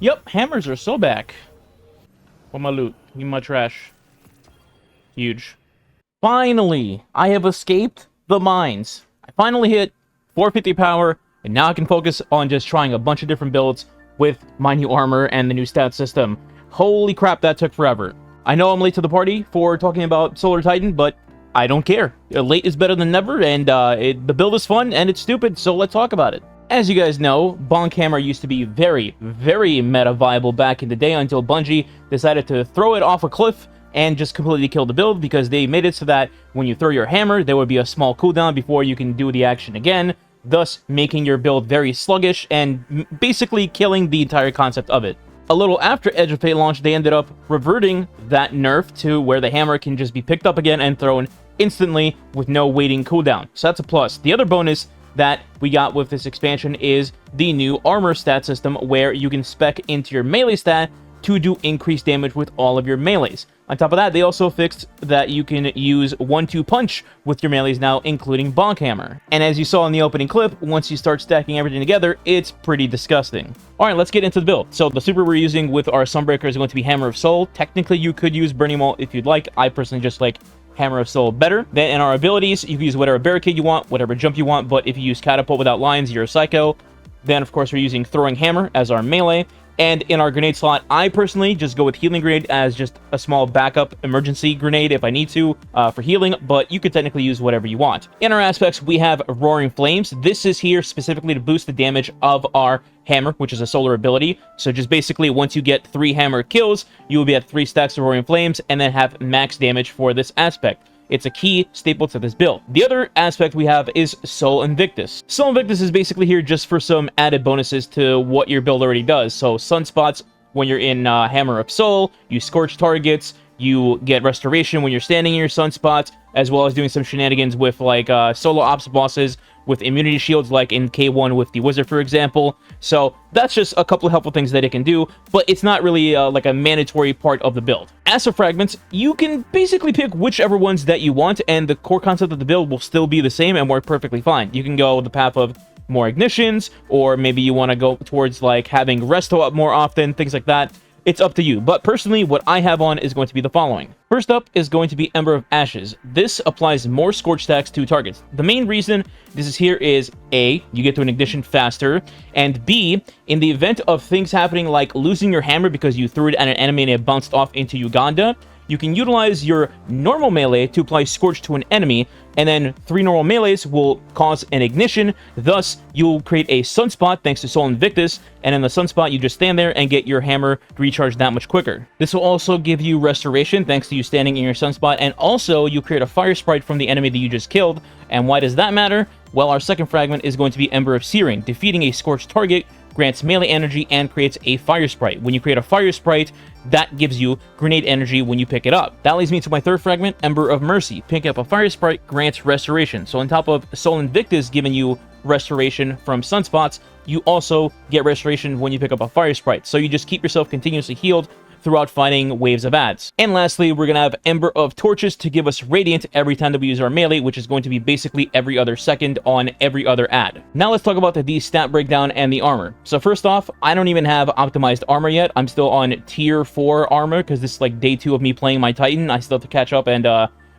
Yep, hammers are so back. What my loot? Give me my trash. Huge. Finally, I have escaped the mines. I finally hit 450 power, and now I can focus on just trying a bunch of different builds with my new armor and the new stat system. Holy crap, that took forever. I know I'm late to the party for talking about Solar Titan, but I don't care. Late is better than never, and the build is fun, and it's stupid, so let's talk about it. As you guys know, Bonk Hammer used to be very, very meta viable back in the day until Bungie decided to throw it off a cliff and just completely kill the build, because they made it so that when you throw your hammer, there would be a small cooldown before you can do the action again, thus making your build very sluggish and basically killing the entire concept of it. A little after Edge of Fate launch, they ended up reverting that nerf to where the hammer can just be picked up again and thrown instantly with no waiting cooldown. So that's a plus. The other bonus that we got with this expansion is the new armor stat system, where you can spec into your melee stat to do increased damage with all of your melees. On top of that, they also fixed that you can use 1-2 punch with your melees now, including Bonk Hammer. And as you saw in the opening clip, once you start stacking everything together, it's pretty disgusting. Alright, let's get into the build. So the super we're using with our Sunbreaker is going to be Hammer of Soul. Technically, you could use Burning Maul if you'd like. I personally just like Hammer of Soul better. Then in our abilities, you can use whatever barricade you want, whatever jump you want, but if you use Catapult without lines, you're a psycho. Then, of course, we're using Throwing Hammer as our melee. And in our grenade slot, I personally just go with Healing Grenade as just a small backup emergency grenade if I need to for healing, but you could technically use whatever you want. In our aspects, we have Roaring Flames. This is here specifically to boost the damage of our hammer, which is a solar ability. So just basically, once you get 3 hammer kills, you will be at 3 stacks of Roaring Flames and then have max damage for this aspect. It's a key staple to this build. The other aspect we have is Soul Invictus. Soul Invictus is basically here just for some added bonuses to what your build already does. So Sunspots when you're in Hammer of Soul, you scorch targets, you get restoration when you're standing in your sunspots, as well as doing some shenanigans with like solo ops bosses with immunity shields, like in K1 with the Wizard, for example. So that's just a couple of helpful things that it can do, but it's not really like a mandatory part of the build. As for fragments, you can basically pick whichever ones that you want, and the core concept of the build will still be the same and work perfectly fine. You can go the path of more ignitions, or maybe you want to go towards like having resto up more often, things like that. It's up to you, but personally, what I have on is going to be the following. First up is going to be Ember of Ashes. This applies more Scorch stacks to targets. The main reason this is here is A, you get to an ignition faster, and B, in the event of things happening like losing your hammer because you threw it at an enemy and it bounced off into Uganda, you can utilize your normal melee to apply Scorch to an enemy, and then 3 normal melees will cause an ignition. Thus, you'll create a sunspot thanks to Soul Invictus, and in the sunspot, you just stand there and get your hammer recharged that much quicker. This will also give you restoration thanks to you standing in your sunspot, and also you create a fire sprite from the enemy that you just killed. And why does that matter? Well, our second fragment is going to be Ember of Searing. Defeating a scorched target grants melee energy and creates a fire sprite. When you create a fire sprite, that gives you grenade energy when you pick it up. That leads me to my third fragment, Ember of Mercy. Picking up a fire sprite grants restoration. So on top of Soul Invictus giving you restoration from sunspots, you also get restoration when you pick up a fire sprite. So you just keep yourself continuously healed throughout fighting waves of adds. And lastly, we're going to have Ember of Torches to give us Radiant every time that we use our melee, which is going to be basically every other second on every other add. Now let's talk about the stat breakdown and the armor. So first off, I don't even have optimized armor yet. I'm still on tier 4 armor because this is like day 2 of me playing my Titan. I still have to catch up and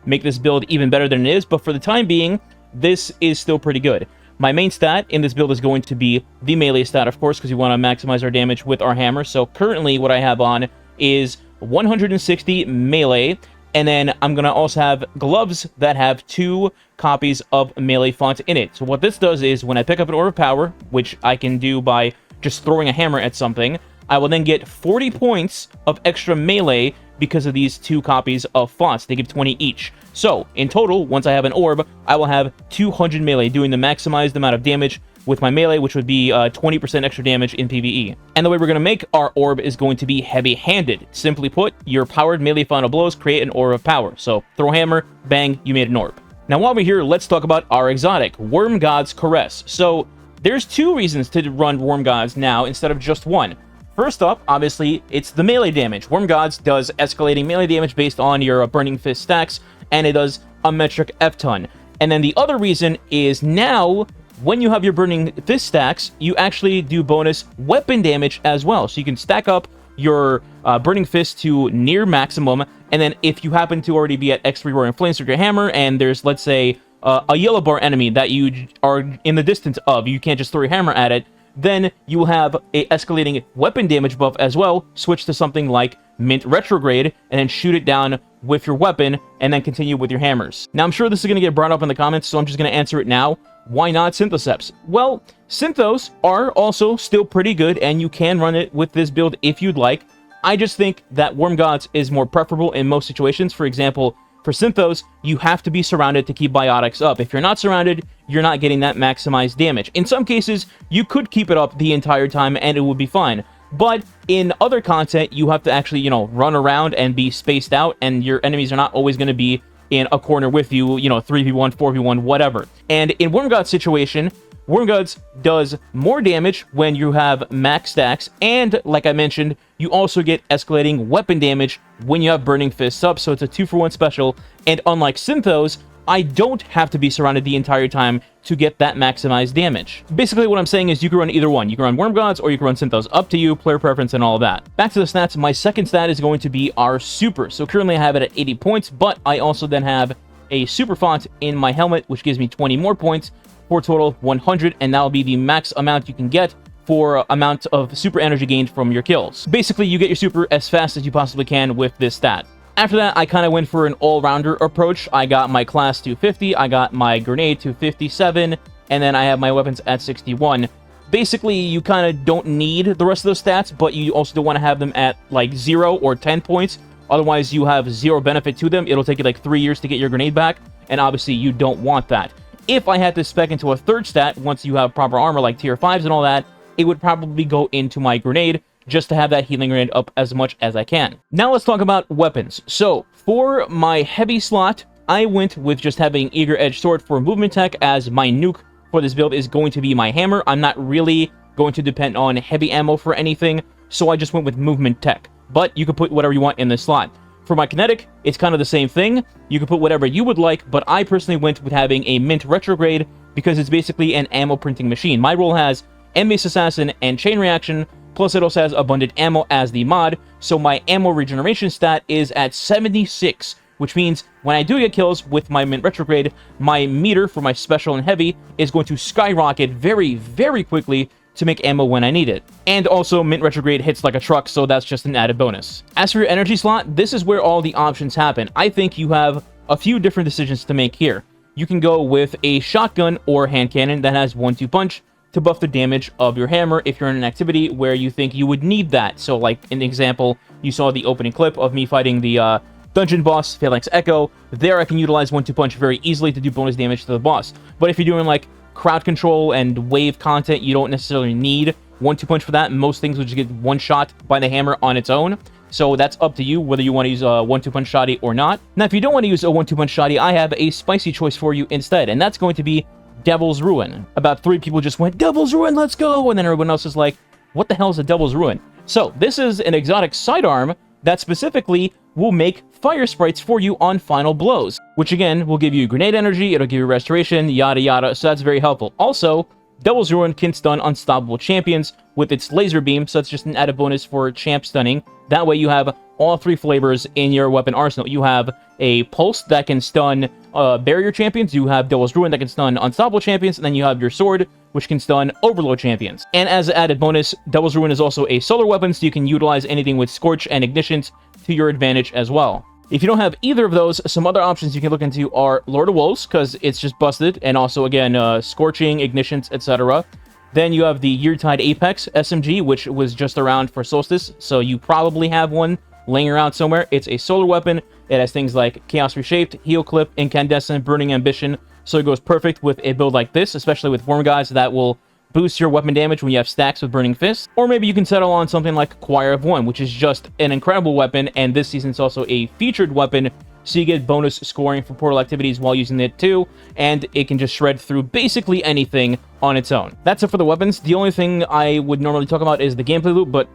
make this build even better than it is, but for the time being, this is still pretty good. My main stat in this build is going to be the melee stat, of course, because we want to maximize our damage with our hammer. So currently what I have on is 160 melee, and then I'm going to also have gloves that have 2 copies of melee font in it. So what this does is when I pick up an Orb of Power, which I can do by just throwing a hammer at something, I will then get 40 points of extra melee because of these 2 copies of fonts. They give 20 each. So in total, once I have an orb, I will have 200 melee, doing the maximized amount of damage with my melee, which would be 20% extra damage in PvE. And the way we're going to make our orb is going to be heavy-handed. Simply put, your powered melee final blows create an orb of power. So throw hammer, bang, you made an orb. Now while we're here, let's talk about our exotic, Worm God's Caress. So there's 2 reasons to run Worm Gods now instead of just 1. First up, obviously, it's the melee damage. Worm Gods does escalating melee damage based on your Burning Fist stacks, and it does a metric F-ton. And then the other reason is now when you have your Burning Fist stacks, you actually do bonus weapon damage as well. So you can stack up your Burning Fist to near maximum, and then if you happen to already be at X3 Roaring Flames with your hammer, and there's, let's say, a yellow bar enemy that you are in the distance of, you can't just throw your hammer at it, then you will have a escalating weapon damage buff as well. Switch to something like Mint Retrograde, and then shoot it down with your weapon, and then continue with your hammers. Now, I'm sure this is going to get brought up in the comments, so I'm just going to answer it now. Why not Synthoceps? Well, Synthos are also still pretty good, and you can run it with this build if you'd like. I just think that Worm Gods is more preferable in most situations. For example, for Synthos, you have to be surrounded to keep biotics up. If you're not surrounded, you're not getting that maximized damage. In some cases, you could keep it up the entire time and it would be fine. But in other content, you have to actually, you know, run around and be spaced out, and your enemies are not always going to be in a corner with you, you know, 3v1, 4v1, whatever. And in Worm God's situation, Worm Gods does more damage when you have max stacks, and like I mentioned, you also get escalating weapon damage when you have Burning Fists up, so it's a 2-for-1 special. And unlike Synthos, I don't have to be surrounded the entire time to get that maximized damage. Basically, what I'm saying is you can run either one. You can run Worm Gods or you can run Synthos. Up to you, player preference and all of that. Back to the stats, my second stat is going to be our Super. So currently I have it at 80 points, but I also then have a Super Font in my helmet, which gives me 20 more points for a total of 100, and that'll be the max amount you can get for amount of super energy gained from your kills. Basically, you get your super as fast as you possibly can with this stat. After that, I kind of went for an all-rounder approach. I got my class to 50, I got my grenade to 57, and then I have my weapons at 61. Basically, you kind of don't need the rest of those stats, but you also don't want to have them at like 0 or 10 points. Otherwise, you have 0 benefit to them. It'll take you like 3 years to get your grenade back, and obviously, you don't want that. If I had to spec into a third stat, once you have proper armor like tier 5s and all that, it would probably go into my grenade, just to have that healing grenade up as much as I can. Now let's talk about weapons. So, for my heavy slot, I went with just having Eager Edge Sword for movement tech, as my nuke for this build is going to be my hammer. I'm not really going to depend on heavy ammo for anything, so I just went with movement tech. But you can put whatever you want in this slot. For my kinetic, it's kind of the same thing. You can put whatever you would like, but I personally went with having a Mint Retrograde because it's basically an ammo printing machine. My role has M-Base Assassin and Chain Reaction, plus it also has Abundant Ammo as the mod, so my ammo regeneration stat is at 76, which means when I do get kills with my Mint Retrograde, my meter for my special and heavy is going to skyrocket very, very quickly to make ammo when I need it. And also, Mint Retrograde hits like a truck, so that's just an added bonus. As for your energy slot, this is where all the options happen. I think you have a few different decisions to make here. You can go with a shotgun or hand cannon that has 1-2 punch to buff the damage of your hammer if you're in an activity where you think you would need that. So like in the example, you saw the opening clip of me fighting the dungeon boss, Phalanx Echo. There I can utilize 1-2 punch very easily to do bonus damage to the boss. But if you're doing like crowd control and wave content, you don't necessarily need 1-2 punch for that. Most things would just get one shot by the hammer on its own. So that's up to you whether you want to use a 1-2 punch shotty or not. Now, if you don't want to use a 1-2 punch shotty, I have a spicy choice for you instead, and that's going to be Devil's Ruin. About 3 people just went, Devil's Ruin, let's go! And then everyone else is like, what the hell is a Devil's Ruin? So, this is an exotic sidearm that specifically will make fire sprites for you on final blows, which again will give you grenade energy, it'll give you restoration, yada yada, so that's very helpful. Also, Devil's Ruin can stun unstoppable champions with its laser beam, so it's just an added bonus for champ stunning. That way you have all 3 flavors in your weapon arsenal. You have a pulse that can stun barrier champions, you have Devil's Ruin that can stun unstoppable champions, and then you have your sword, which can stun overload champions. And as an added bonus, Devil's Ruin is also a solar weapon, so you can utilize anything with Scorch and Ignitions to your advantage as well. If you don't have either of those, some other options you can look into are Lord of Wolves, because it's just busted, and also, again, Scorching, Ignitions, etc. Then you have the Yeartide Apex SMG, which was just around for Solstice, so you probably have one laying around somewhere. It's a solar weapon. It has things like Chaos Reshaped, Heal Clip, Incandescent, Burning Ambition, so it goes perfect with a build like this, especially with Worm Guys that will boost your weapon damage when you have stacks with Burning Fist. Or maybe you can settle on something like Choir of One, which is just an incredible weapon, and this season it's also a featured weapon, so you get bonus scoring for portal activities while using it too, and it can just shred through basically anything on its own. That's it for the weapons. The only thing I would normally talk about is the gameplay loop, but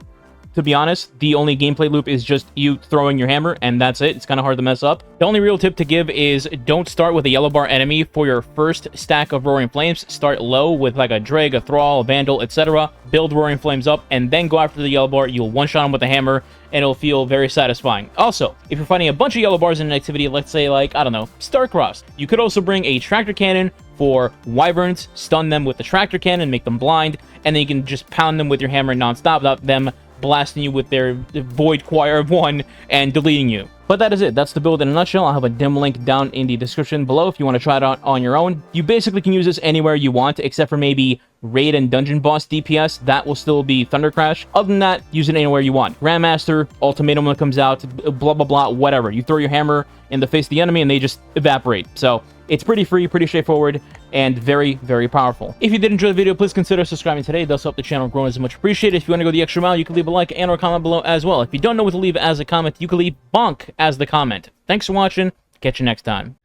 to be honest. The only gameplay loop is just you throwing your hammer, and that's it. It's kind of hard to mess up. The only real tip to give is don't start with a yellow bar enemy for your first stack of Roaring Flames. Start low with like a Dreg, a Thrall, a Vandal, etc. Build Roaring Flames up, and then go after the yellow bar. You'll one-shot them with a hammer, and it'll feel very satisfying. Also, if you're fighting a bunch of yellow bars in an activity, let's say like, I don't know, Starcrossed, you could also bring a Tractor Cannon for Wyverns, stun them with the Tractor Cannon, make them blind, and then you can just pound them with your hammer non-stop without them blasting you with their Void Choir of 1 and deleting you. But that is it. That's the build in a nutshell. I'll have a dim link down in the description below if you want to try it out on your own. You basically can use this anywhere you want, except for maybe raid and dungeon boss DPS. That will still be Thunder Crash. Other than that, use it anywhere you want. Grandmaster, Ultimatum when it comes out, blah, blah, blah, whatever. You throw your hammer in the face of the enemy and they just evaporate. So it's pretty free, pretty straightforward, and very, very powerful. If you did enjoy the video, please consider subscribing today. Thus help the channel grow as much appreciated. If you want to go the extra mile, you can leave a like and or comment below as well. If you don't know what to leave as a comment, you can leave bonk as the comment. Thanks for watching. Catch you next time.